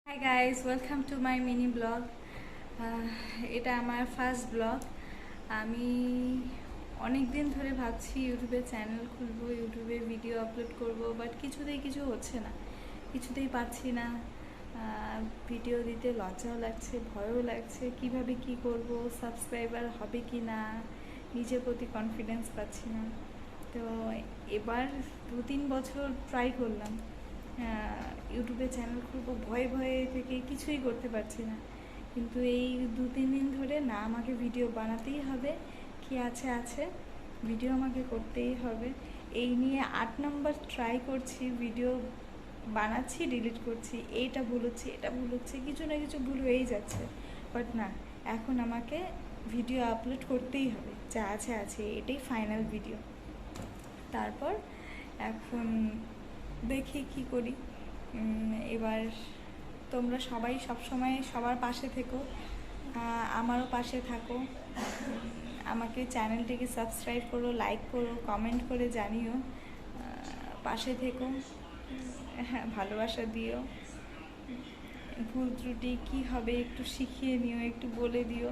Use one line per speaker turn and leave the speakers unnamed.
Hi guys, welcome to my mini blog. এটা আমার first blog. আমি অনেক দিন ধরে ভাবছি ইউটিউবে চ্যানেল খুলবো, ইউটিউবে ভিডিও আপলোড করব, বাট কিছুতেই কিছু হচ্ছে না, কিছুতেই পারছি না। ভিডিও দিতে লজ্জাও লাগছে, ভয়ও লাগছে, কিভাবে কি করব, সাবস্ক্রাইবার হবে কি না, নিজের প্রতি কনফিডেন্স পাচ্ছি না। তো এবার 2-3 বছর ট্রাই করলাম ইউটিউবে চ্যানেল খুলবো, ভয়ে ভয়ে থেকে কিছুই করতে পারছি না। কিন্তু এই 2-3 দিন ধরে না, আমাকে ভিডিও বানাতেই হবে, কি আছে আছে, ভিডিও আমাকে করতেই হবে। এই নিয়ে 8 নম্বর ট্রাই করছি, ভিডিও বানাচ্ছি, ডিলিট করছি, এইটা ভুল হচ্ছে, এটা ভুল হচ্ছে, কিছু না কিছু ভুল হয়েই যাচ্ছে। বাট না, এখন আমাকে ভিডিও আপলোড করতেই হবে, যা আছে আছে, এটাই ফাইনাল ভিডিও। তারপর এখন দেখি কি করি। এবার তোমরা সবাই সবসময় সবার পাশে থেকো, আমারও পাশে থাকো। আমাকে চ্যানেলটিকে সাবস্ক্রাইব করো, লাইক করো, কমেন্ট করে জানিও, পাশে থেকো। হ্যাঁ, ভালোবাসা দিও। ভুল ত্রুটি কী হবে একটু শিখিয়ে নিও, একটু বলে দিও।